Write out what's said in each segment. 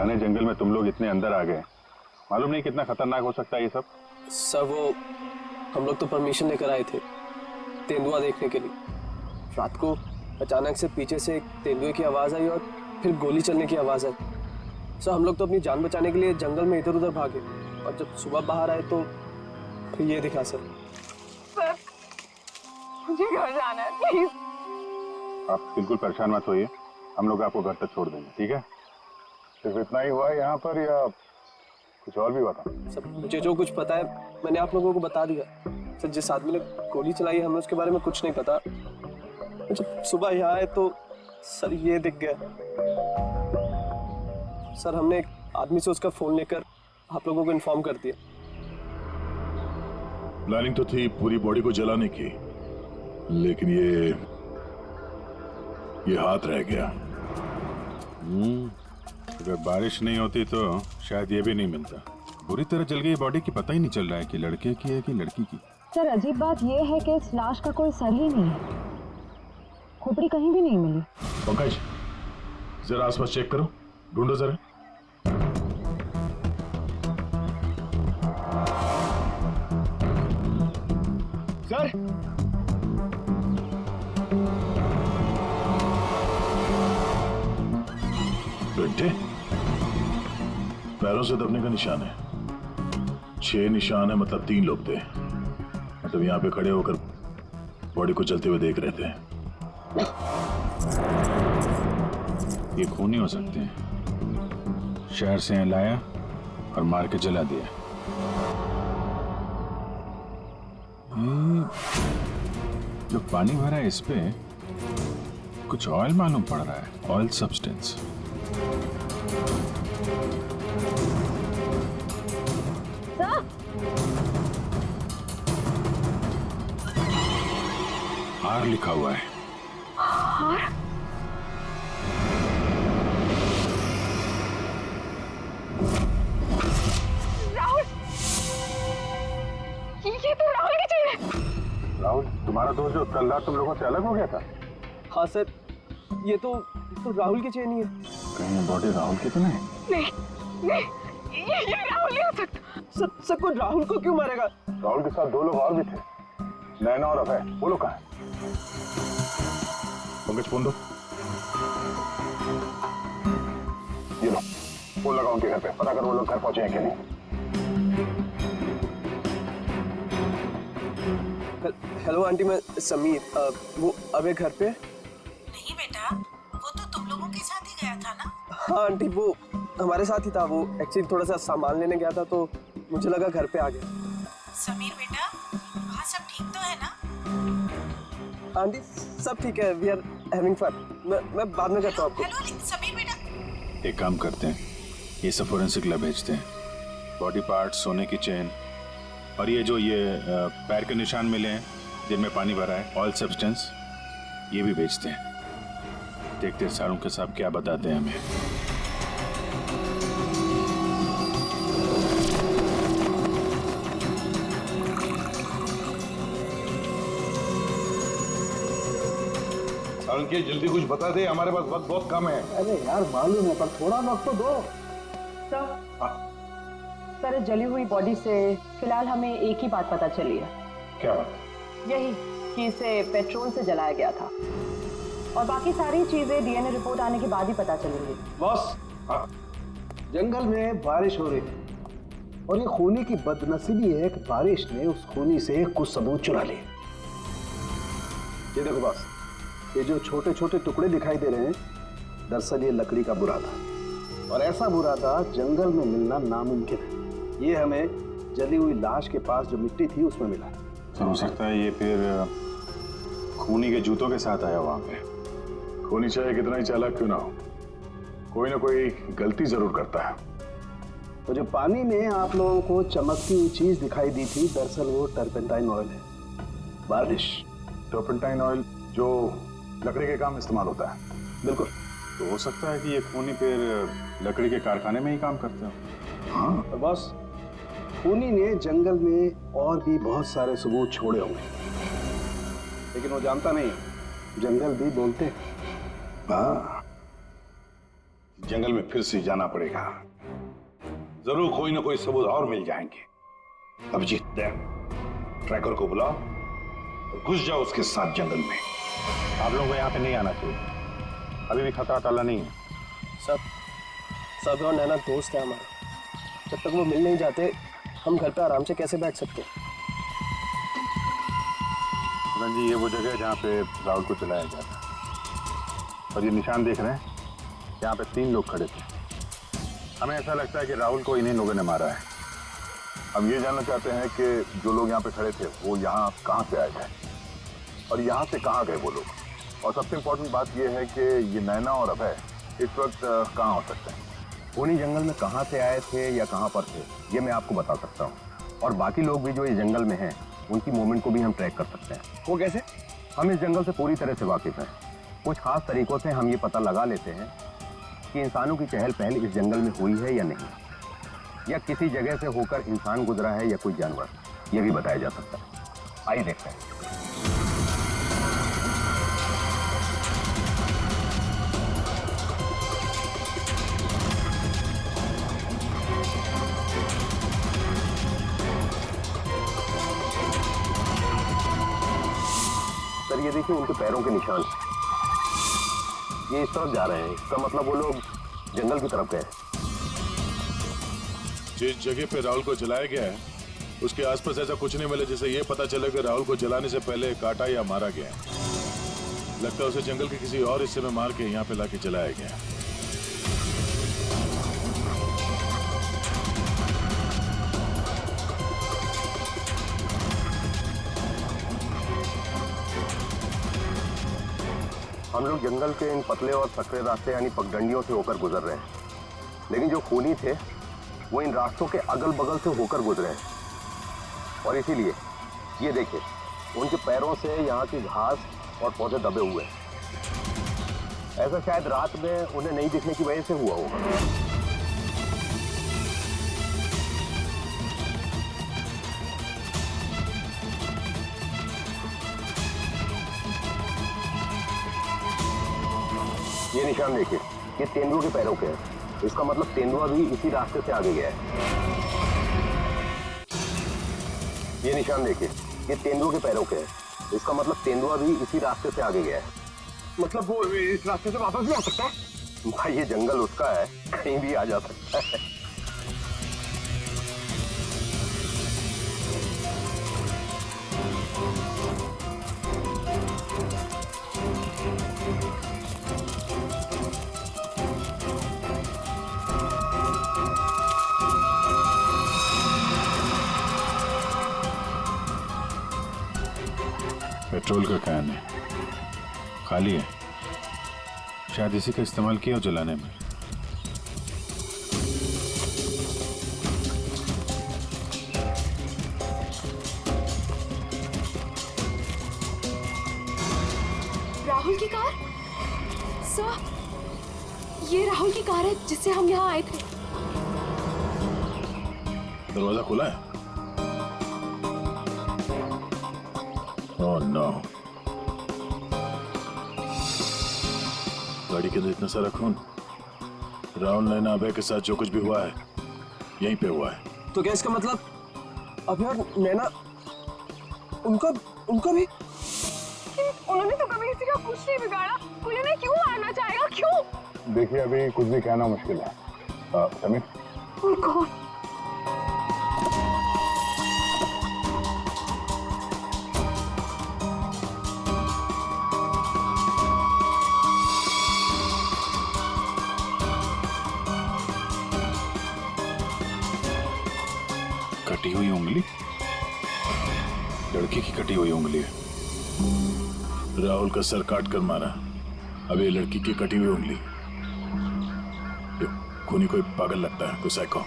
घने जंगल में तुम लोग इतने अंदर आ गए, मालूम नहीं कितना खतरनाक हो सकता है ये सब। सर वो हम लोग तो परमिशन लेकर आए थे तेंदुआ देखने के लिए। रात को अचानक से पीछे से एक तेंदुए की आवाज आई और फिर गोली चलने की आवाज आई। सर हम लोग तो अपनी जान बचाने के लिए जंगल में इधर उधर भागे और जब सुबह बाहर आए तो फिर ये दिखा। सर मुझे घर जाना है प्लीज। आप बिल्कुल परेशान मत होइए, हम लोग आपको घर तक छोड़ देंगे, ठीक है? सिर्फ इतना ही हुआ है यहाँ पर या कुछ और भी हुआ था? सर मुझे जो कुछ पता है मैंने आप लोगों को बता दिया। सर जिस आदमी ने गोली चलाई है हमें उसके बारे में कुछ नहीं पता। जब सुबह यहाँ आए तो सर ये दिख गया। सर हमने एक आदमी से उसका फोन लेकर आप लोगों को इन्फॉर्म कर दिया। प्लानिंग तो थी पूरी बॉडी को जलाने की, लेकिन ये हाथ रह गया। अगर बारिश नहीं होती तो शायद ये भी नहीं मिलता। बुरी तरह जल गई बॉडी की, पता ही नहीं चल रहा है कि लड़के की है कि लड़की की। सर अजीब बात यह है कि इस लाश का कोई सर ही नहीं है, खोपड़ी कहीं भी नहीं मिली। पंकज जरा आसपास चेक करो, ढूंढो जरा। सर बेटे पैरों से दबने का निशान है, 6 निशान है, मतलब 3 लोग थे। मतलब यहाँ पे खड़े होकर बॉडी को चलते हुए देख रहे थे। ये खूनी हो सकते हैं, शहर से यहाँ लाया और मार के जला दिया। जो पानी भरा है इस पे कुछ ऑयल मालूम पड़ रहा है, ऑयल सब्सटेंस। आर लिखा हुआ है। और राहुल, ये तो राहुल की चेन है। राहुल तुम्हारा दोस्त जो कल रात तुम लोगों से अलग हो गया था? हाँ सर ये तो राहुल की चेन ही है। कहीं बॉडी राहुल की तो नहीं? नहीं ये राहुल नहीं हो सकता। सर कोई राहुल को क्यों मारेगा? राहुल के साथ 2 लोग और भी थे, नैना और अभय। वो लोग कहाँ हैं? पंकज फोन दो। ये लो फोन लगाओ उनके घर पे, पता कर वो लोग घर पहुंचे हैं कि नहीं। हेलो आंटी, मैं समीर। वो अबे घर पे? नहीं बेटा, वो तो तुम लोगों के साथ ही गया था ना? हाँ आंटी वो हमारे साथ ही था। वो एक्चुअली थोड़ा सा सामान लेने गया था तो मुझे लगा घर पे आ गया। समीर बेटा, वहाँ सब ठीक तो है ना? आंटी सब ठीक है, वी आर हैविंग फन। मैं बाद में करता हूँ आपको। हेलो समीर बेटा। एक काम करते हैं, ये सब फोरेंसिक लैब भेजते हैं। बॉडी पार्ट, सोने की चेन और ये जो पैर के निशान मिले हैं जिनमें पानी भरा है, ऑयल सब्सटेंस, ये भी भेजते हैं। देखते हैं सारों के साहब क्या बताते हैं हमें। सारुण जल्दी कुछ बता दे, हमारे पास वक्त बहुत कम है। अरे यार मालूम है पर थोड़ा वक्त तो दो। सर जली हुई बॉडी से फिलहाल हमें एक ही बात पता चली है। क्या बात? यही कि इसे पेट्रोल से जलाया गया था और बाकी सारी चीजें डीएनए रिपोर्ट आने के बाद ही पता चलेंगी। बॉस जंगल में बारिश हो रही थी और ये खूनी की बदनसीबी है कि बारिश ने उस खूनी से कुछ सबूत चुरा लिए। ये देखो बॉस, ये जो छोटे छोटे टुकड़े दिखाई दे रहे हैं दरअसल ये लकड़ी का बुरादा, और ऐसा बुरादा जंगल में मिलना नामुमकिन है। ये हमें जली हुई लाश के पास जो मिट्टी थी उसमें मिला। तो हो सकता है ये फिर खूनी के जूतों के साथ आया वहां पे। खूनी चाहे कितना ही चालाक क्यों ना हो, कोई ना कोई गलती जरूर करता है। तो जो पानी में आप लोगों को चमकती हुई चीज दिखाई दी थी दरअसल वो टर्पेंटाइन ऑयल है। बारिश टर्पेंटाइन ऑयल जो लकड़ी के काम इस्तेमाल होता है? बिल्कुल। तो हो सकता है कि ये खूनी फिर लकड़ी के कारखाने में ही काम करते हो। हाँ और बस खूनी ने जंगल में और भी बहुत सारे सबूत छोड़े होंगे, लेकिन वो जानता नहीं जंगल भी बोलते हैं। हाँ जंगल में फिर से जाना पड़ेगा। जरूर कोई ना कोई सबूत और मिल जाएंगे। अभिजीत, ट्रैकर को बुलाओ और घुस जाओ उसके साथ जंगल में। आप लोगों को यहाँ पे नहीं आना चाहिए, अभी भी खतरा टला नहीं है। सब और नैना दोस्त है हमारे, जब तक वो मिल नहीं जाते हम घर पे आराम से कैसे बैठ सकते हैं? सुमन जी, ये वो जगह है जहाँ पे राहुल को चलाया गया था, और ये निशान देख रहे हैं, यहाँ पे 3 लोग खड़े थे। हमें ऐसा लगता है कि राहुल को इन्हीं लोगों ने मारा है। हम ये जानना चाहते हैं कि जो लोग यहाँ पे खड़े थे वो यहाँ कहाँ से आए थे और यहाँ से कहाँ गए वो लोग, और सबसे इम्पोर्टेंट बात ये है कि ये नैना और अभय इस वक्त कहाँ हो सकते हैं। उन्हीं जंगल में कहाँ से आए थे या कहाँ पर थे ये मैं आपको बता सकता हूँ, और बाकी लोग भी जो इस जंगल में हैं उनकी मूवमेंट को भी हम ट्रैक कर सकते हैं। वो कैसे? हम इस जंगल से पूरी तरह से वाकिफ हैं। कुछ खास तरीकों से हम ये पता लगा लेते हैं कि इंसानों की चहल पहल इस जंगल में हुई है या नहीं, या किसी जगह से होकर इंसान गुजरा है या कोई जानवर, ये भी बताया जा सकता है। आइए देखते हैं। सर ये देखिए उनके पैरों के निशान, ये इस तरफ जा रहे हैं, इसका मतलब वो लोग जंगल की तरफ गए। जिस जगह पे राहुल को जलाया गया है उसके आसपास ऐसा कुछ नहीं मिला जिससे ये पता चले कि राहुल को जलाने से पहले काटा या मारा गया है। लगता है उसे जंगल के किसी और हिस्से में मार के यहाँ पे लाके जलाया गया है। हम लोग जंगल के इन पतले और सकरे रास्ते यानी पगडंडियों से होकर गुजर रहे हैं, लेकिन जो खूनी थे वो इन रास्तों के अगल बगल से होकर गुजरे हैं, और इसीलिए ये देखिए उनके पैरों से यहाँ की घास और पौधे दबे हुए हैं। ऐसा शायद रात में उन्हें नहीं दिखने की वजह से हुआ होगा। ये निशान देखिए, ये तेंदुए के पैरों के हैं, इसका मतलब तेंदुआ भी इसी रास्ते से आगे गया है। ये निशान देखिए, ये तेंदुए के पैरों के हैं, इसका मतलब तेंदुआ भी इसी रास्ते से आगे गया है। मतलब वो इस रास्ते से वापस भी आ सकता है? भाई ये जंगल उसका है, कहीं भी आ जा सकता है। पेट्रोल का कैन है, खाली है, शायद इसी का इस्तेमाल किया हो जलाने में। राहुल की कार? सर, ये राहुल की कार है जिससे हम यहाँ आए थे। दरवाजा खुला है? ओह नो, गाड़ी के अंदर इतना सारा खून। राहुल नैना अभय के साथ जो कुछ भी हुआ है यहीं पे हुआ है। तो क्या इसका मतलब अभय और नैना उनका भी? उन्होंने तो कभी किसी का कुछ नहीं बिगाड़ा, कोई उन्हें क्यों मारना चाहेगा? क्यों? देखिए अभी कुछ भी कहना मुश्किल है। समीर, और कौन? कटी हुई उंगली, लड़की की कटी हुई उंगली है। राहुल का सर काट कर मारा, अब ये लड़की की कटी हुई उंगली। ये खूनी कोई पागल लगता है, कोई साइको।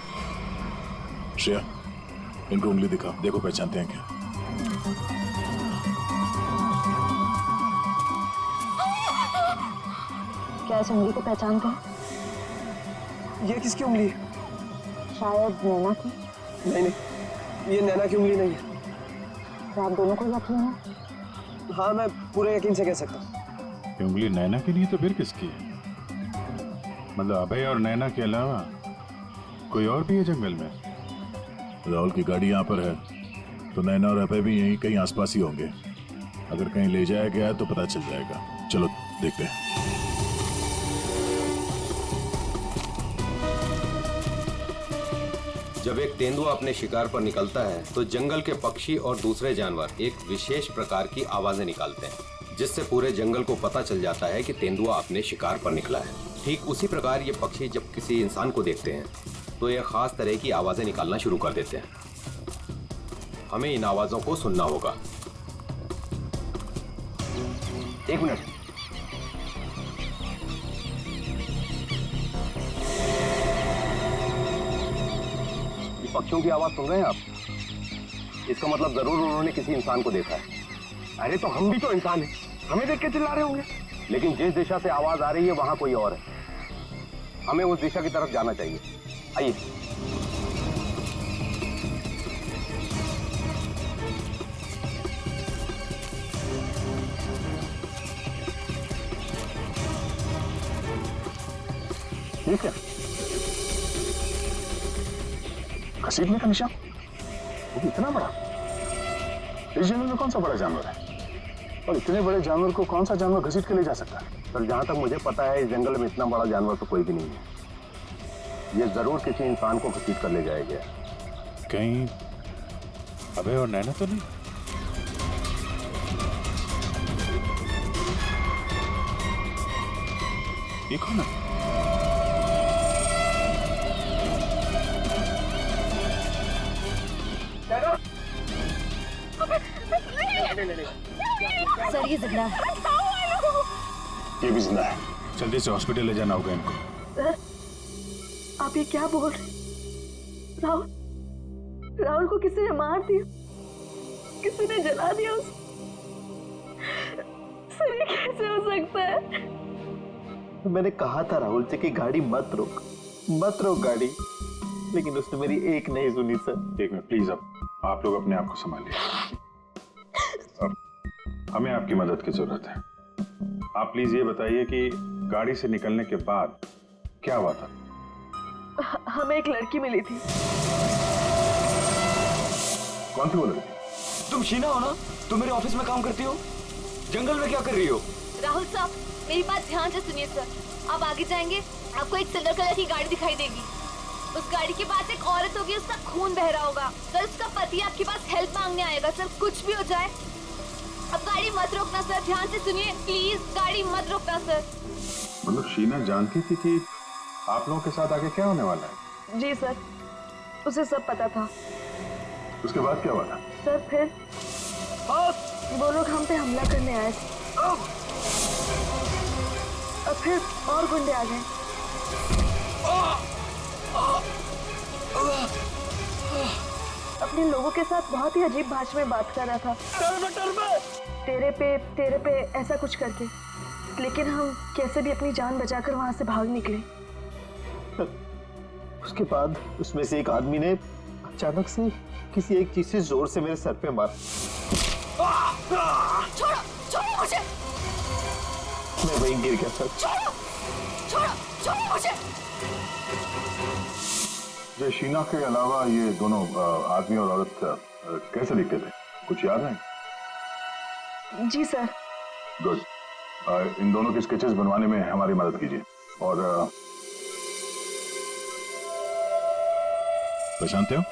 श्रेया, इनको उंगली दिखाओ, देखो पहचानते हैं क्या। क्या इस उंगली को पहचानते हैं? ये किसकी उंगली है? शायद नैना की। नहीं, ये नैना की उंगली नहीं है। तो आप दोनों को यकीन है? हाँ, मैं पूरे यकीन से कह सकता हूँ। ये उंगली नैना की नहीं है तो फिर किसकी है? मतलब अभय और नैना के अलावा कोई और भी है जंगल में? राहुल की गाड़ी यहाँ पर है, तो नैना और अभय भी यहीं कहीं आसपास ही होंगे। अगर कहीं ले जाया गया तो पता चल जाएगा। चलो देखते हैं। जब एक तेंदुआ अपने शिकार पर निकलता है तो जंगल के पक्षी और दूसरे जानवर एक विशेष प्रकार की आवाजें निकालते हैं, जिससे पूरे जंगल को पता चल जाता है कि तेंदुआ अपने शिकार पर निकला है। ठीक उसी प्रकार ये पक्षी जब किसी इंसान को देखते हैं तो ये खास तरह की आवाजें निकालना शुरू कर देते हैं। हमें इन आवाजों को सुनना होगा। एक मिनट। ये पक्षियों की आवाज सुन रहे हैं आप? इसका मतलब जरूर उन्होंने किसी इंसान को देखा है। अरे तो हम भी तो इंसान हैं, हमें देख के चिल्ला रहे होंगे। लेकिन जिस दिशा से आवाज आ रही है वहां कोई और है। हमें उस दिशा की तरफ जाना चाहिए। आइए। ठीक है, घसीटने का निशान, वो भी इतना बड़ा। इस जंगल में कौन सा बड़ा जानवर है? और इतने बड़े जानवर को कौन सा जानवर घसीट के ले जा सकता है? सर, जहां तक मुझे पता है इस जंगल में इतना बड़ा जानवर तो कोई भी नहीं है। ये जरूर किसी इंसान को घसीट कर ले जाया गया। कहीं अभय और नैना तो नहीं? ये कौन है? सर ये जिंदा है। ये भी जिंदा है। जल्दी से हॉस्पिटल ले जाना होगा इनको। सर, आप ये क्या बोल रहे? राहुल, राहुल को किसी ने मार दिया, किसी ने जला दिया उसे। सर ये कैसे हो सकता है? मैंने कहा था राहुल से कि गाड़ी मत रोक गाड़ी, लेकिन उसने मेरी एक नहीं सुनी सर। एक मिनट प्लीज, अब आप लोग अपने आप को संभालिए। अब हमें आपकी मदद की जरूरत है। आप प्लीज ये बताइए कि गाड़ी से निकलने के बाद क्या हुआ था? हमें एक लड़की मिली थी। कौन थी वो लड़की? तुम शीना हो ना? तुम मेरे ऑफिस में काम करती हो? जंगल में क्या कर रही हो? राहुल साहब, मेरी बात ध्यान से सुनिए सर। आप आगे जाएंगे, आपको एक सिल्वर कलर की गाड़ी दिखाई देगी। उस गाड़ी के पास एक औरत होगी, उसका खून बह रहा होगा। सर उसका पति आपके पास हेल्प मांगने आएगा। सर कुछ भी हो जाए, अब गाड़ी मत रोकना सर। ध्यान से सुनिए प्लीज, गाड़ी मत रोकना सर। मतलब शीना जानती थी कि आप लोगों के साथ आगे क्या होने वाला है? जी सर, उसे सब पता था। उसके बाद क्या हुआ था? सर फिर वो लोग हम पे हमला करने आए थे, और फिर और गुंडे आ गए। अपने लोगों के साथ बहुत ही अजीब भाषा में बात कर रहा था, तेरे पे ऐसा कुछ करके। लेकिन हम कैसे भी अपनी जान बचाकर वहां से भाग निकले। उसके बाद उसमें से एक आदमी ने अचानक से किसी एक चीज से जोर से मेरे सर पे मारा। छोड़ो छोड़ो मुझे, मैं वहीं गिर गया सर। छोड़ो छोड़ो छोड़ो मुझे। जो शीना के अलावा ये दोनों आदमी और औरत कैसे दिखते थे, कुछ याद है? जी सर। गुड। इन दोनों के स्केचेस बनवाने में हमारी मदद कीजिए। और पहचानते हो?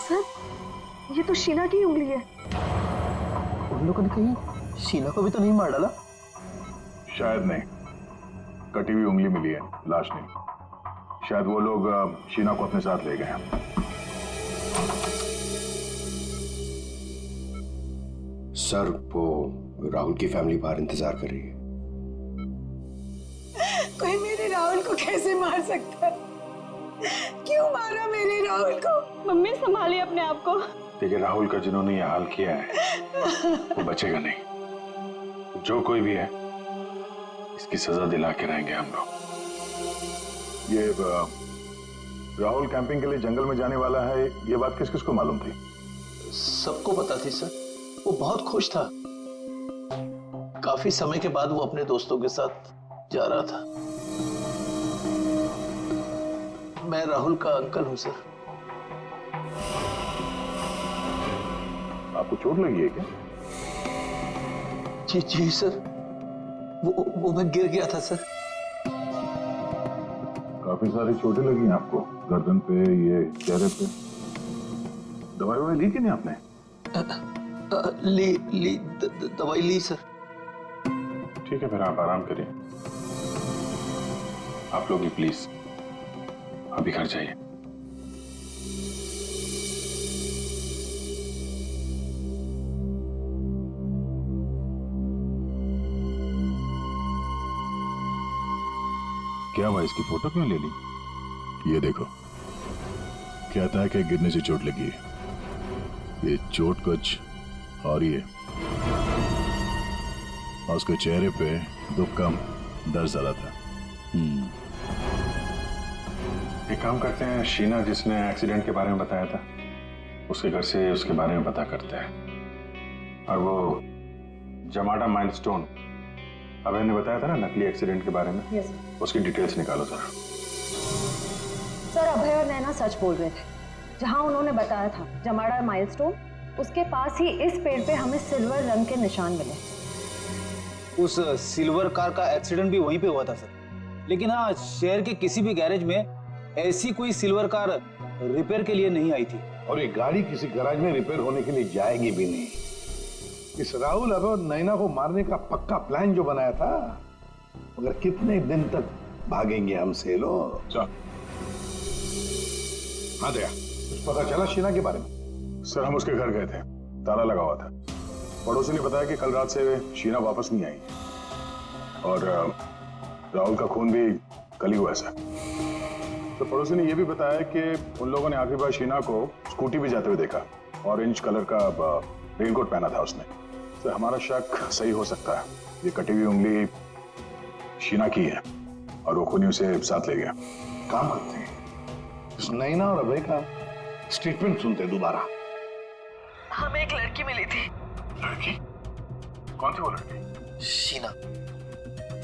सर ये तो शीना की उंगली है। उन लोगों ने कहीं शीना को भी तो नहीं मार डाला? शायद नहीं, कटी हुई उंगली मिली है, लाश नहीं। शायद वो लोग शीना को अपने साथ ले गए हैं। सर वो राहुल की फैमिली बाहर इंतजार कर रही है। कोई मेरे राहुल को कैसे मार सकता है? क्यों मारा मेरे राहुल को? मम्मी संभालिए अपने आप को। देखिए, राहुल का जिन्होंने ये हाल किया है वो बचेगा नहीं। जो कोई भी है इसकी सजा दिला के रहेंगे हम लोग। ये राहुल कैंपिंग के लिए जंगल में जाने वाला है, ये बात किस किस को मालूम थी? सबको पता थी सर। वो बहुत खुश था। काफी समय के बाद वो अपने दोस्तों के साथ जा रहा था। मैं राहुल का अंकल हूं सर। आपको चोट लगी है क्या? जी जी सर, वो मैं गिर गया था सर। काफी सारी चोटें लगी हैं आपको, गर्दन पे, ये चेहरे पे। दवाई ली कि नहीं आपने? दवाई ली सर। ठीक है, फिर आप आराम करिए। आप लोग भी प्लीज अभी घर जाइए। क्या हुआ, इसकी फोटो क्यों ले ली? ये देखो, कहता है कि गिरने से चोट लगी है। ये चोट कुछ और ही है। और उसके चेहरे पे दुख कम, दर्द ज्यादा था। एक काम करते हैं, शीना जिसने एक्सीडेंट के बारे में बताया था, उसके घर से उसके बारे में पता करते हैं। और वो जमाडा माइलस्टोन अभय ने बताया था ना, नकली एक्सीडेंट के बारे में, उसकी डिटेल्स निकालो जरा। सर, अभय और नैना सच बोल रहे थे। जहां उन्होंने बताया था जमाड़ा माइलस्टोन, उसके पास ही इस पेड़ पे हमें सिल्वर रंग के निशान मिले। उस सिल्वर कार का एक्सीडेंट भी वहीं पे हुआ था सर। लेकिन हाँ, शहर के किसी भी गैरेज में ऐसी कोई सिल्वर कार रिपेयर के लिए नहीं आई थी। और ये गाड़ी किसी गैराज में रिपेयर होने के लिए जाएगी भी नहीं। इस राहुल और नैना को मारने का पक्का प्लान जो बनाया था, मगर कितने दिन तक भागेंगे हमसे लोग। हाँ दया, कुछ पता चला शीना के बारे में? सर, हम उसके घर गए थे, ताला लगा हुआ था। पड़ोसी ने बताया कि कल रात से शीना वापस नहीं आई और राहुल का खून भी कल ही हुआ सर। तो पड़ोसी ने यह भी बताया कि उन लोगों ने आखिरी बार शीना को स्कूटी भी जाते हुए देखा। ऑरेंज कलर का रेनकोट पहना था उसने। तो हमारा शक सही हो सकता है, ये कटी हुई उंगली शीना की है और वो खूनी उसे साथ ले गया। काम करते हैं, इस नैना और अभय का स्टेटमेंट सुनते हैं दोबारा। हमें एक लड़की मिली थी। लड़की? कौन थी वो लड़की? शीना,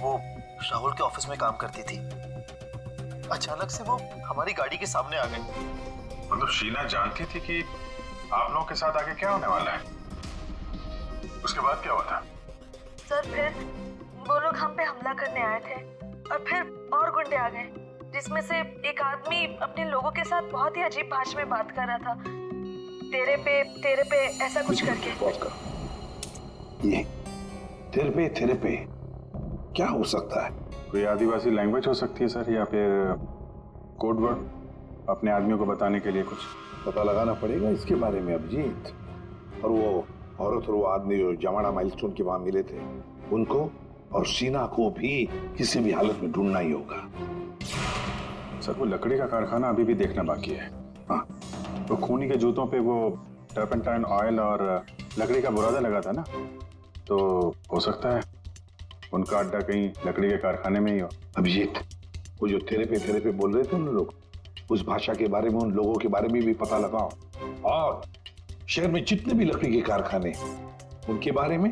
वो राहुल के ऑफिस में काम करती थी। अचानक से वो हमारी गाड़ी के सामने आ गई। मतलब शीना जानती थी कि आप लोगों के साथ आगे क्या होने वाला है? उसके बाद क्या हुआ था? सर, फिर वो लोग हम पे हमला करने आए थे और फिर और गुंडे आ गए, जिसमें से एक आदमी अपने लोगों के साथ बहुत ही अजीब भाषा में बात कर रहा था। तेरे पे ऐसा कुछ करके। पॉज कर। ये तेरे पे क्या हो सकता है? कोई आदिवासी लैंग्वेज हो सकती है सर, या फिर कोड वर्ड अपने आदमियों को बताने के लिए कुछ। पता लगाना पड़ेगा इसके बारे में अभिजीत। और वो औरत और वो आदमी जो जमाड़ा माइलस्टोन के वहां मिले थे, उनको और शीना को भी किसी भी हालत में ढूंढना ही होगा। सर, वो लकड़ी का कारखाना अभी भी देखना बाकी है। हाँ, तो खूनी के जूतों पे वो टर्पेंटाइन ऑयल और लकड़ी का बुरादा लगा था ना, तो हो सकता है उनका अड्डा कहीं लकड़ी के कारखाने में ही हो। अभिजीत, वो जो तेरे पे बोल रहे थे उन लोग, उस भाषा के बारे में, उन लोगों के बारे में भी पता लगाओ। और शहर में जितने भी लकड़ी के कारखाने, उनके बारे में,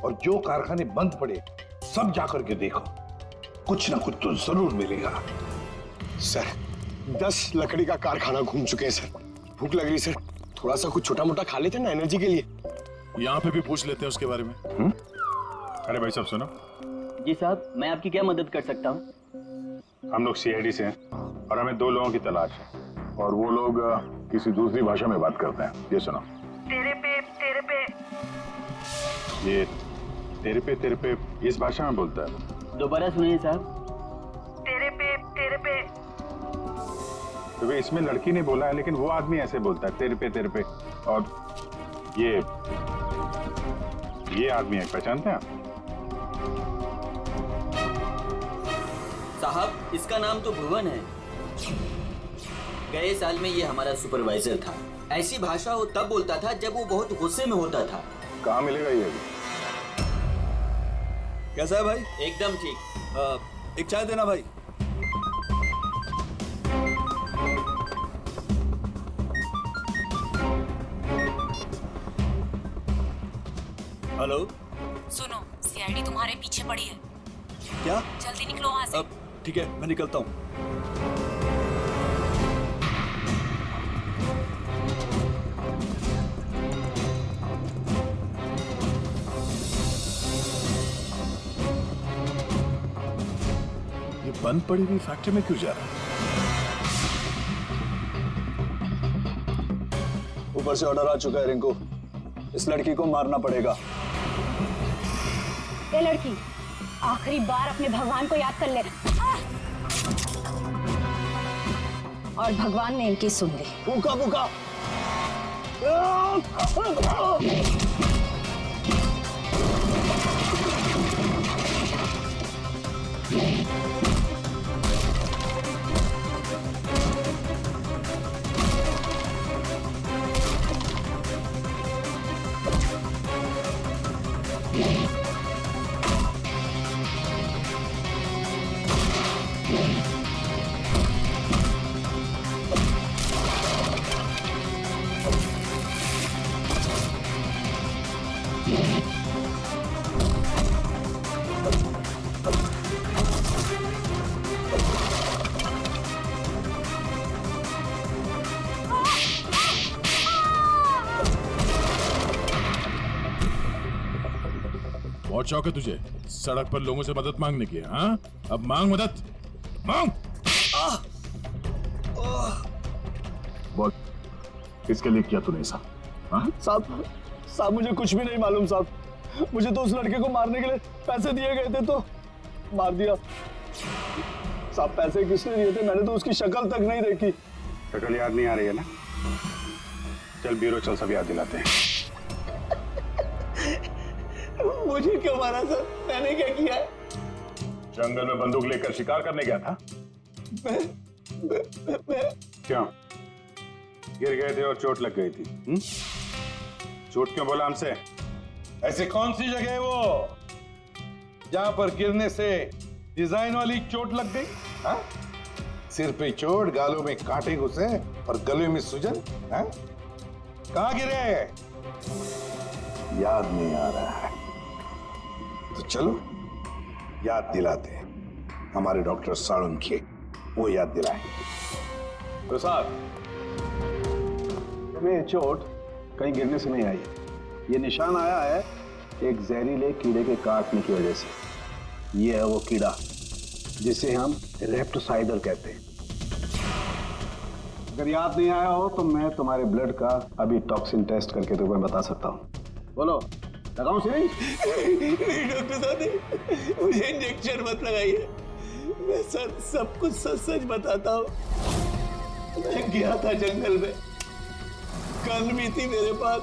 और जो कारखाने बंद पड़े सब जाकर के देखो। कुछ ना कुछ तो जरूर मिलेगा। सर, 10 लकड़ी का कारखाना घूम चुके हैं सर। भूख लग रही सर, थोड़ा सा कुछ छोटा मोटा खा लेते हैं ना एनर्जी के लिए। यहाँ पे भी पूछ लेते हैं उसके बारे में। अरे भाई साहब सुनो। जी साहब, मैं आपकी क्या मदद कर सकता हूँ? हम लोग सीआईडी से हैं और हमें 2 लोगों की तलाश है। और वो लोग किसी दूसरी भाषा में बात करते हैं। ये सुनो। तेरे पे ये तेरे पे इस भाषा में बोलता है। दोबारा सुनिए साहब। तेरे पे तो वे इसमें लड़की ने बोला है, लेकिन वो आदमी ऐसे बोलता है, तेरे पे। और ये आदमी है, पहचानते हैं आप? साहब, इसका नाम तो भुवन है। गए साल में ये हमारा सुपरवाइजर था। ऐसी भाषा वो तब बोलता था जब वो बहुत गुस्से में होता था। कहाँ मिलेगा ये? कैसा है भाई? एकदम ठीक। एक चाय देना भाई। हेलो। सुनो, सीआईडी तुम्हारे पीछे पड़ी है। क्या? जल्दी निकलो वहाँ से। ठीक है, मैं निकलता हूँ। ये बंद पड़ी हुई फैक्ट्री में क्यों जा रहा है? ऊपर से ऑर्डर आ चुका है रिंकू, इस लड़की को मारना पड़ेगा। ये लड़की, आखिरी बार अपने भगवान को याद कर ले। और भगवान ने इनकी सुन ली। भूखा भूखा। बहुत शौक है तुझे सड़क पर लोगों से मदद मांगने की, हाँ? अब मांग मदद, मांग। बोल, किसके लिए किया तूने ऐसा? हाँ? साहब मुझे कुछ भी नहीं मालूम साहब। मुझे तो उस लड़के को मारने के लिए पैसे दिए गए थे तो मार दिया। साहब पैसे किसने दिए थे? मैंने तो उसकी शक्ल तक नहीं देखी। शक्ल याद नहीं आ रही है ना? चल ब्यूरो चल, सब याद दिलाते हैं। मुझे क्यों मारा सर? मैंने क्या किया है? जंगल में बंदूक लेकर शिकार करने गया था। क्यों? गिर गए थे और चोट लग गई थी। झूठ क्यों बोला हमसे? ऐसी कौन सी जगह है वो जहां पर गिरने से डिजाइन वाली चोट लग गई? हाँ? सिर पे चोट, गालों में कांटे घुसे और गले में सूजन। हाँ? कहां गिरे? याद नहीं आ रहा है तो चलो याद दिलाते हैं। हमारे डॉक्टर साळुंखे वो याद दिलाए। तो साहब, तुम्हें चोट कहीं गिरने से नहीं आई है। ये निशान आया है एक जहरीले कीड़े के काटने की वजह से। ये है वो कीड़ा जिसे हम रेप्टोसाइडर कहते हैं। अगर याद नहीं आया हो तो मैं तुम्हारे ब्लड का अभी टॉक्सिन टेस्ट करके तुम्हें बता सकता हूँ। बोलो, लगाऊं सिरिंज? नहीं डॉक्टर साहब, मुझे इंजेक्शन मत लगाइए। मैं सर सब कुछ सच सच बताता हूँ। मैं गया था जंगल में, गन भी थी मेरे पास,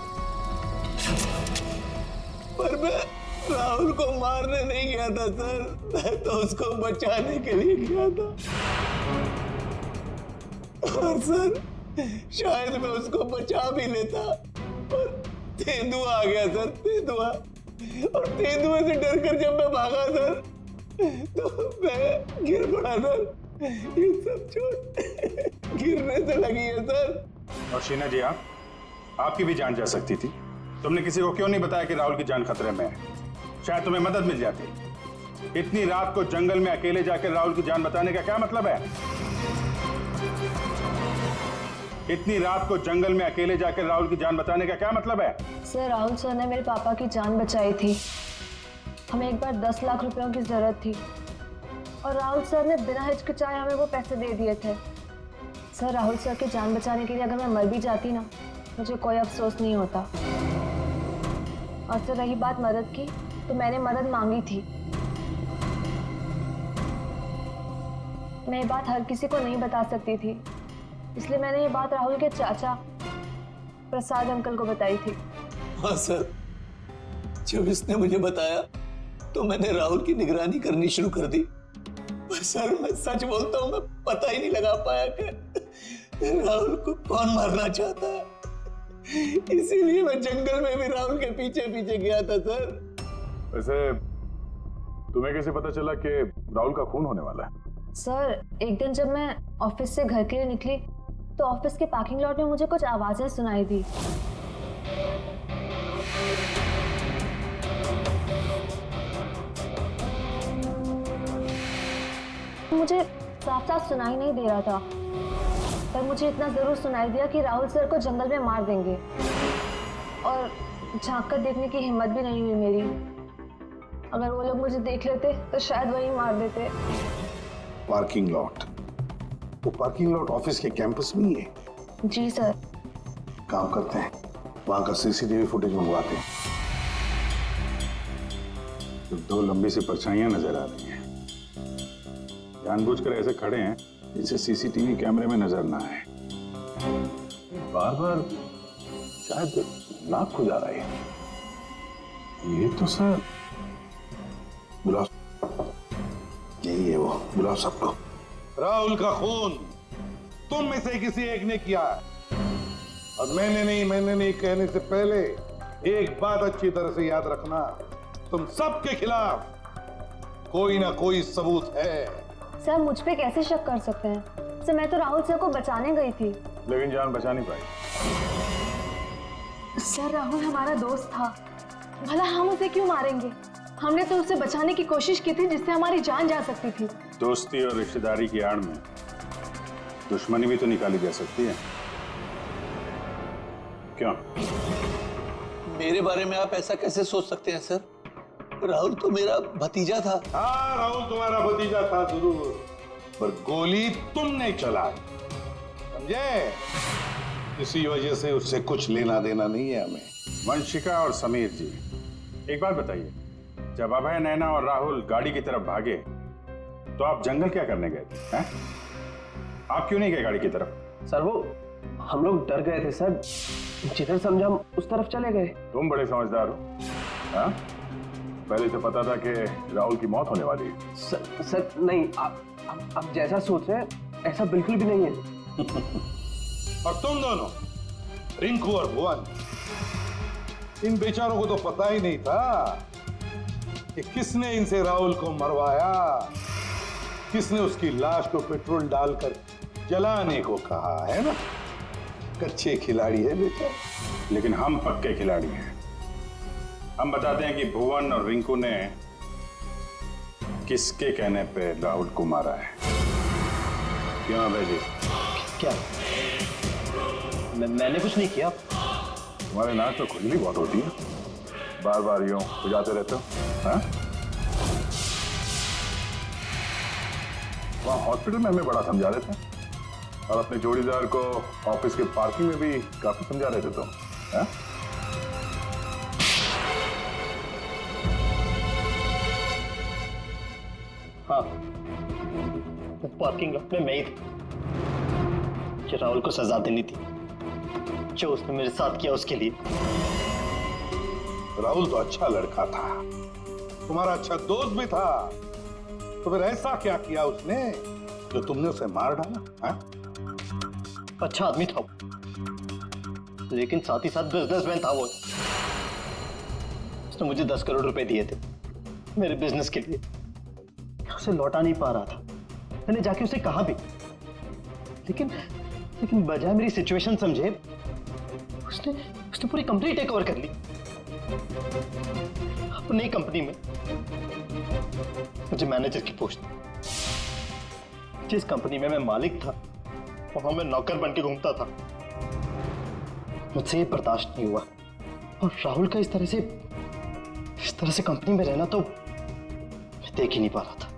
पर मैं राहुल को मारने नहीं गया था सर। मैं तो उसको बचाने के लिए गया था। और सर शायद मैं उसको बचा भी लेता और तेंदुआ आ गया सर, तेंदुआ। और तेंदुए से डरकर जब मैं भागा सर तो मैं गिर पड़ा सर। ये सब चोट गिरने से लगी है सर। और शीना जी, आपकी भी जान जा सकती थी। तुमने किसी को क्यों नहीं बताया कि राहुल की जान खतरे में है? शायद तुम्हें मदद मिल जाती। इतनी रात को जंगल में अकेले जाकर राहुल की जान बचाने का क्या मतलब है? इतनी रात को जंगल में अकेले जाकर राहुल की जान बचाने का क्या मतलब है? सर, राहुल सर ने मेरे पापा की जान बचाई थी। हमें एक बार 10 लाख रुपयों की जरूरत थी और राहुल सर ने बिना हिचकिचाए हमें वो पैसे दे दिए थे। सर, राहुल सर की जान बचाने के लिए अगर मैं मर भी जाती ना, मुझे कोई अफसोस नहीं होता। और सर रही बात मदद की, तो मैंने मदद मांगी थी। मैं ये बात हर किसी को नहीं बता सकती थी, इसलिए मैंने ये बात राहुल के चाचा प्रसाद अंकल को बताई थी। हाँ सर, जब इसने मुझे बताया तो मैंने राहुल की निगरानी करनी शुरू कर दी। पर सर मैं सच बोलता हूँ, मैं पता ही नहीं लगा पाया कि राहुल को कौन मारना चाहता है। इसीलिए मैं जंगल में भी राहुल के पीछे पीछे गया था सर। वैसे तुम्हें कैसे पता चला कि राहुल का खून होने वाला है? सर, एक दिन जब मैं ऑफिस से घर के लिए निकली तो ऑफिस के पार्किंग लॉट में मुझे कुछ आवाजें सुनाई दी। मुझे साफ साफ सुनाई नहीं दे रहा था, पर मुझे इतना जरूर सुनाई दिया कि राहुल सर को जंगल में मार देंगे, और झांक कर देखने की हिम्मत भी नहीं हुई मेरी। अगर वो लोग मुझे देख लेते तो शायद वही मार देते। पार्किंग लॉट, वो पार्किंग लॉट ऑफिस के कैंपस में ही है। जी सर। काम करते हैं, वहां का सीसीटीवी फुटेज मंगवाते हैं। तो दो लंबी सी परछाइयां नजर आ रही हैं, जानबूझकर ऐसे खड़े हैं जिसे सीसीटीवी कैमरे में नजर ना आए। बार बार शायद नाक खुजा रहा है। ये तो सर बुलाओ, यही है वो, बुलाओ सबको। राहुल का खून तुम में से किसी एक ने किया, और मैंने नहीं कहने से पहले एक बात अच्छी तरह से याद रखना, तुम सबके खिलाफ कोई ना कोई सबूत है। सर मुझ पे कैसे शक कर सकते हैं? सर मैं तो राहुल सर को बचाने गई थी। लेकिन जान बचा नहीं पाई। सर राहुल हमारा दोस्त था, भला हम उसे क्यों मारेंगे? हमने तो उसे बचाने की कोशिश की थी जिससे हमारी जान जा सकती थी। दोस्ती और रिश्तेदारी की आड़ में दुश्मनी भी तो निकाली जा सकती है, क्यों? मेरे बारे में आप ऐसा कैसे सोच सकते हैं सर? राहुल तो मेरा भतीजा था। हाँ, राहुल तुम्हारा भतीजा था जरूर, पर गोली तुमने चलाई, समझे? इसी वजह से उससे कुछ लेना देना नहीं है हमें। वंशिका और समीर जी, एक बात बताइए, जब अभय, नैना और राहुल गाड़ी की तरफ भागे तो आप जंगल क्या करने गए थे? हैं? आप क्यों नहीं गए गाड़ी की तरफ? सर वो हम लोग डर गए थे सर, जिधर समझा हम उस तरफ चले गए। तुम बड़े समझदार हो। हाँ? पहले तो पता था कि राहुल की मौत होने वाली है। सर नहीं, आप जैसा सोच रहे हैं ऐसा बिल्कुल भी नहीं है। और तुम दोनों, रिंकू और भुवन, इन बेचारों को तो पता ही नहीं था कि किसने इनसे राहुल को मरवाया, किसने उसकी लाश को पेट्रोल डालकर जलाने को कहा, है ना? कच्चे खिलाड़ी है बेचारे। लेकिन हम पक्के खिलाड़ी हैं। हम बताते हैं कि भुवन और रिंकू ने किसके कहने पे राहुल को मारा है। क्यों अभय जी? क्या? मैंने कुछ नहीं किया। तुम्हारे नाक तो खुजली बहुत होती है, बार बार यूं खुजाते रहते हो। हाँ? वहाँ हॉस्पिटल में हमें बड़ा समझा रहे थे, और अपने जोड़ीदार को ऑफिस के पार्किंग में भी काफी समझा रहे थे तुम। हाँ? हाँ, पार्किंग लॉट में मैं ही था, कि राहुल को सजा देनी थी जो उसने मेरे साथ किया उसके लिए। राहुल तो अच्छा लड़का था, तुम्हारा अच्छा दोस्त भी था, तो फिर ऐसा क्या किया उसने जो तुमने उसे मार डाला? हाँ? अच्छा आदमी था वो, लेकिन साथ ही साथ बिजनेसमैन था वो। उसने मुझे 10 करोड़ रुपए दिए थे मेरे बिजनेस के लिए, उसे लौटा नहीं पा रहा था। मैंने जाके उसे कहा भी, लेकिन बजाय मेरी सिचुएशन समझे उसने पूरी कंपनी टेक ओवर कर ली। अब नई कंपनी में मुझे मैनेजर की पोस्ट, जिस कंपनी में मैं मालिक था वहां मैं नौकर बन के घूमता था। मुझसे ये बर्दाश्त नहीं हुआ, और राहुल का इस तरह से कंपनी में रहना तो मैं देख ही नहीं पा रहा था।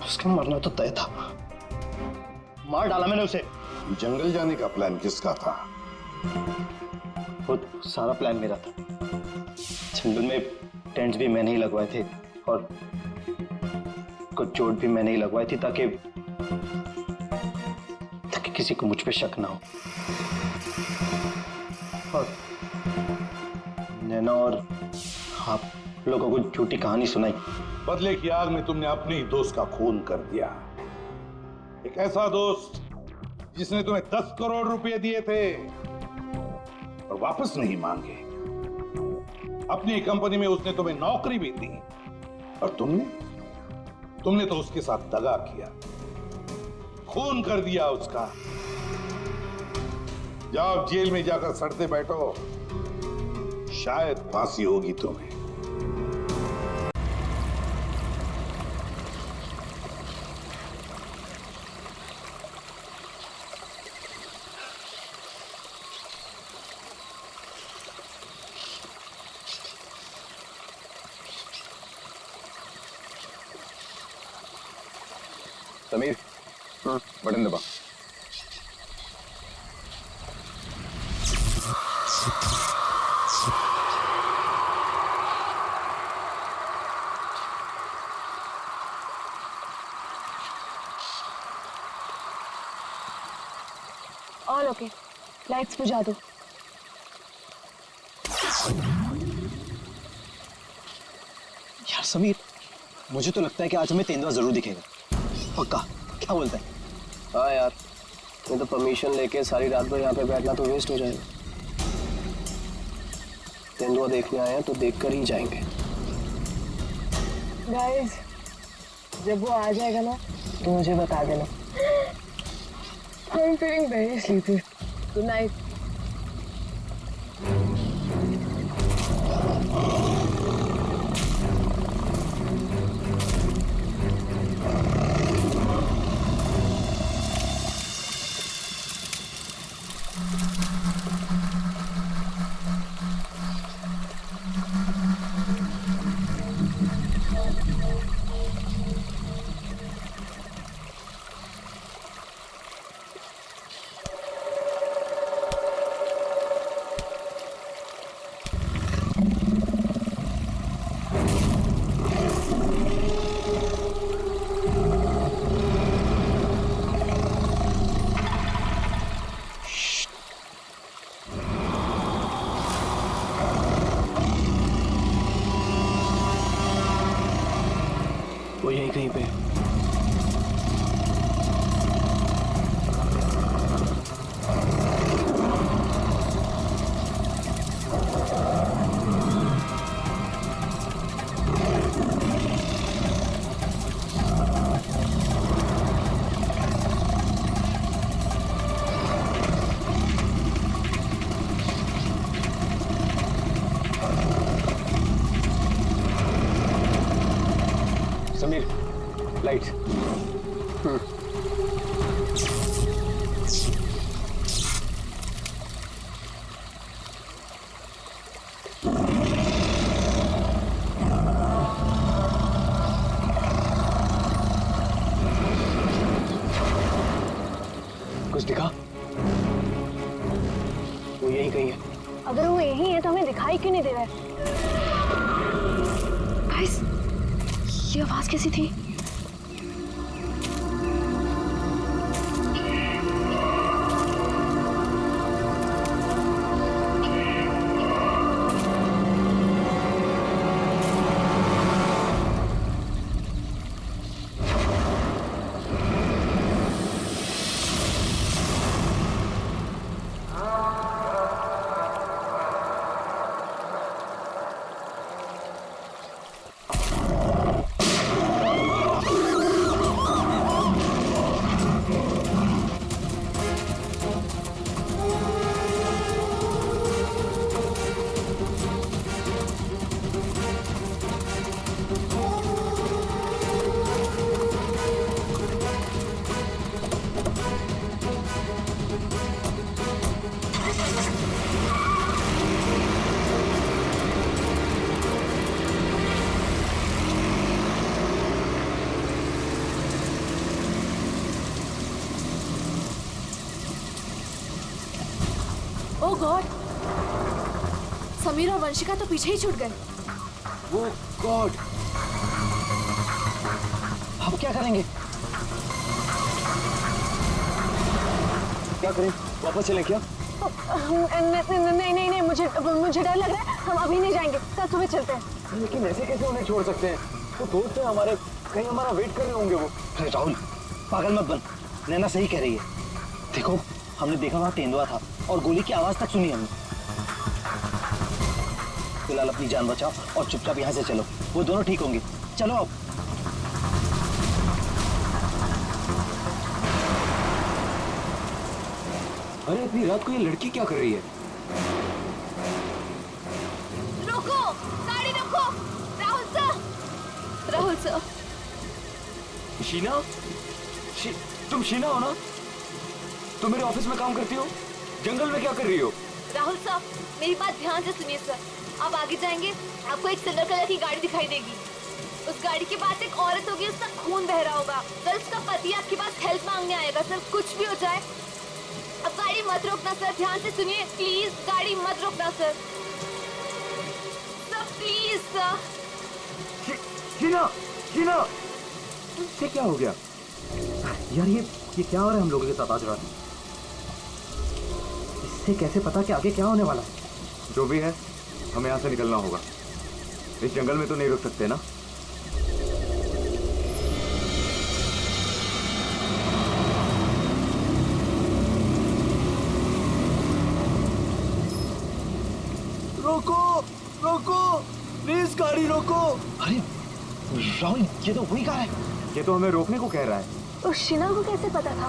उसका मरना तो तय था, मार डाला मैंने उसे। जंगल जाने का प्लान किसका था? वो सारा प्लान मेरा था। जंगल में टेंट भी मैंने ही लगवाए थे, और कुछ चोट भी मैंने ही लगवाई थी ताकि किसी को मुझ पे शक ना हो। और नैना और आप लोगों को झूठी कहानी सुनाई। बदले की आग में तुमने अपने ही दोस्त का खून कर दिया। एक ऐसा दोस्त जिसने तुम्हें 10 करोड़ रुपए दिए थे और वापस नहीं मांगे। अपनी कंपनी में उसने तुम्हें नौकरी भी दी, और तुमने तो उसके साथ दगा किया, खून कर दिया उसका। जाओ जेल में जाकर सड़ते बैठो, शायद फांसी होगी तुम्हें। समीर बटन दबा। ऑल ओके, लाइट्स बुझा दो। यार समीर, मुझे तो लगता है कि आज हमें तेंदुआ जरूर दिखेगा। पक्का? क्या बोलता है? हाँ यार, मैं तो परमिशन लेके सारी रात भर यहाँ पे बैठना तो वेस्ट हो जाएगा। तेंदुआ देखने आए हैं तो देखकर ही जाएंगे। गाइस, जब वो आ जाएगा ना तो मुझे बता देना। I'm feeling very sleepy. Good night. वो यहीं कहीं पे। समीर, लाइट्स। कुछ दिखा? वो यहीं कहीं है। अगर वो यही है तो हमें दिखाई क्यों नहीं दे रहा है? गाइस, ये आवाज कैसी थी? ओह गॉड, समीर और वंशिका तो पीछे ही छूट गए। वो गॉड, अब क्या करेंगे? क्या करें? वापस चलें क्या? नहीं नहीं नहीं, मुझे डर लग रहा है। हम अभी नहीं जाएंगे, कल सुबह चलते हैं। लेकिन ऐसे कैसे उन्हें छोड़ सकते हैं? वो दोस्त हैं हमारे, कहीं हमारा वेट कर रहे होंगे वो। अरे राहुल, पागल मत बन। नैना सही कह रही है। देखो, हमने देखा वहाँ तेंदुआ था और गोली की आवाज तक सुनी हमने। फिलहाल अपनी जान बचाओ और चुपचाप यहाँ से चलो। वो दोनों ठीक होंगे। चलो अब। अरे इतनी रात को ये लड़की क्या कर रही है? रुको, गाड़ी रुको। राहुल सर। शीना? तुम शीना हो ना? तुम मेरे ऑफिस में काम करती हो? जंगल में क्या कर रही हो? राहुल साहब, मेरी बात ध्यान से सुनिए सर। आप आगे जाएंगे, आपको एक सिल्वर कलर की गाड़ी दिखाई देगी। उस गाड़ी के पास एक औरत होगी, उसका खून बह रहा होगा। कल उसका पति आपके पास हेल्प मांगने आएगा। सर कुछ भी हो जाए अब गाड़ी मत रोकना सर, ध्यान से सुनिए प्लीज, गाड़ी मत रोकना सर। Sir please sir. जीना, जीना, ये क्या हो गया यार? ये क्या हो रहा है हम लोगों के साथ आज रात? इससे कैसे पता कि आगे क्या होने वाला है? जो भी है हमें यहाँ से निकलना होगा। इस जंगल में तो नहीं रुक सकते ना। रोको, रोको, प्लीज गाड़ी रोको। अरे राहुल, ये तो वही कार है। ये तो हमें रोकने को कह रहा है। तो शीना को कैसे पता था?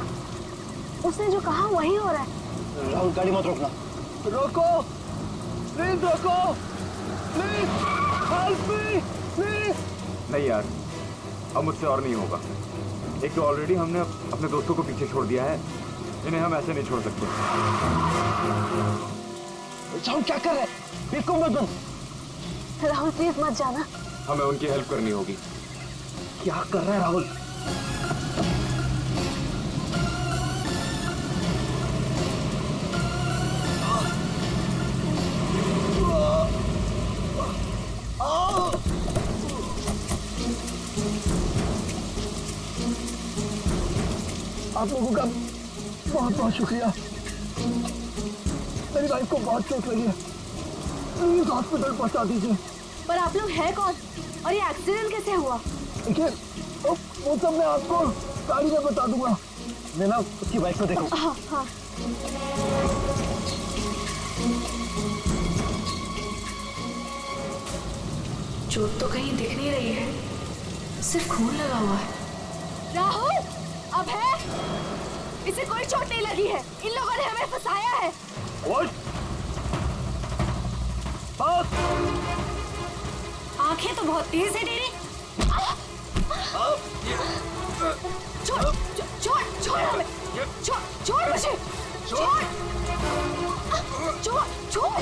उसने जो कहा वही हो रहा है। राहुल गाड़ी मत रोकना। रोको, प्लीज रोको, प्लीज हेल्प मी, प्लीज। नहीं यार, अब मुझसे और नहीं होगा। एक तो ऑलरेडी हमने अपने दोस्तों को पीछे छोड़ दिया है, इन्हें हम ऐसे नहीं छोड़ सकते। राहुल क्या कर रहे हैं? बिल्कुल मत बंद। राहुल प्लीज मत जाना। हमें उनकी हेल्प करनी होगी। क्या कर रहा है राहुल? आप लोगों का बहुत बहुत शुक्रिया। मेरी वाइफ को बहुत चोट लगी है, प्लीज हॉस्पिटल पहुंचा दीजिए। पर आप लोग हैं कौन और ये एक्सीडेंट कैसे हुआ? देखिए वो सब मैं आपको गाड़ी में बता दूंगा। मैं ना उसकी बाइक को देखो। हाँ हाँ। चोट तो कहीं दिख नहीं रही है, सिर्फ खून लगा हुआ है। राहुल अब है, इसे कोई चोट नहीं लगी है, इन लोगों ने हमें फंसाया है। आंखें तो बहुत तेज है तेरी। छोड़ छोड़ छोड़ हमें, छोड़ छोड़ मुझे, छोड़ छोड़ छोड़।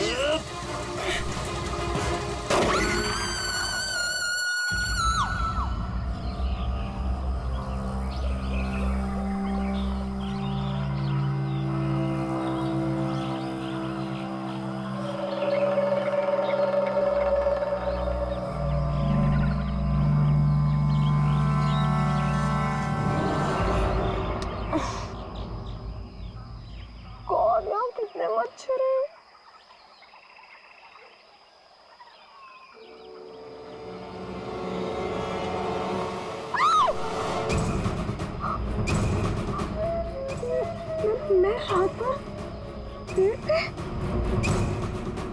कितने मच्छर हैं। मैं रात पर पेड़ पे,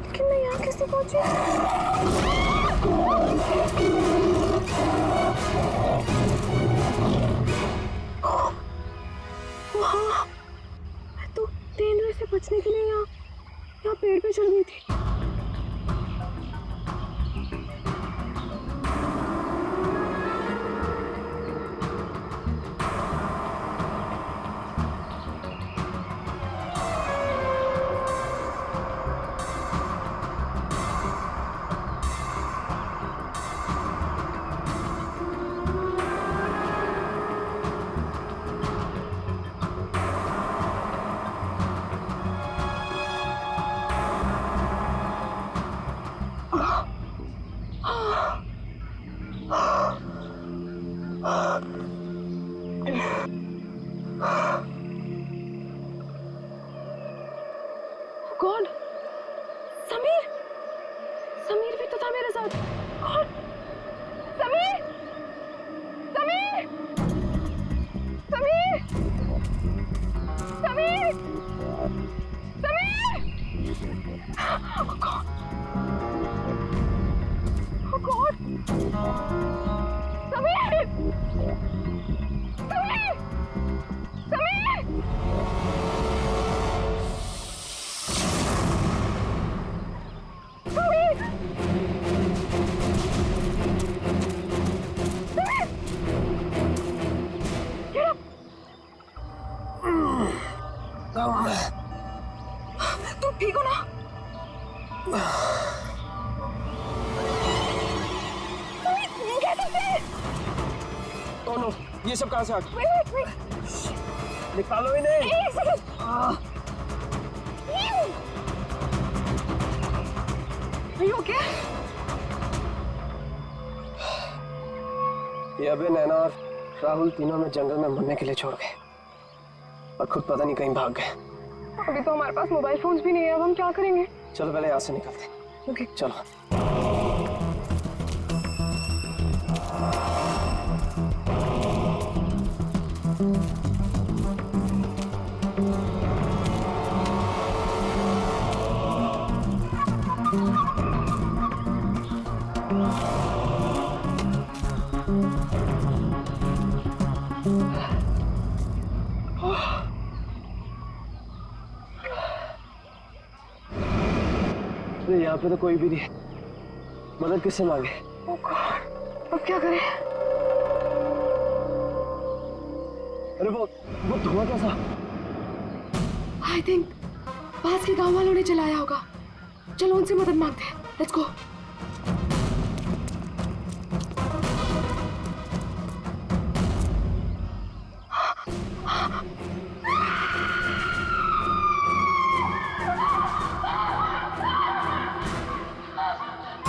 लेकिन मैं यहाँ कैसे पहुंची? वहाँ मैं तो तेंदुए से बचने के लिए यहाँ पेड़ पे चढ़ गई थी। कौन? समीर, समीर भी तो था मेरे साथ। कौन? समीर, समीर, समीर, समीर, समीर। कौन? कौन? समीर, समीर, समीर। तुम ठीक हो ना? कैसे? ये सब कहाँ से आ गया? निकालो इन्हें। ओके? ये अबे, नैना और राहुल तीनों में जंगल में मरने के लिए छोड़ गए और खुद पता नहीं कहीं भाग गए। अभी तो हमारे पास मोबाइल फोन्स भी नहीं है, अब हम क्या करेंगे? चलो पहले यहाँ से निकलते हैं। ओके चलो। अरे यहाँ पे तो कोई भी नहीं है। मदद किससे मांगे? ओह गॉड, अब क्या करें? अरे वो धुआं कैसा? आई थिंक पास के गांव वालों ने चलाया होगा। चलो उनसे मदद मांगते हैं। Let's go.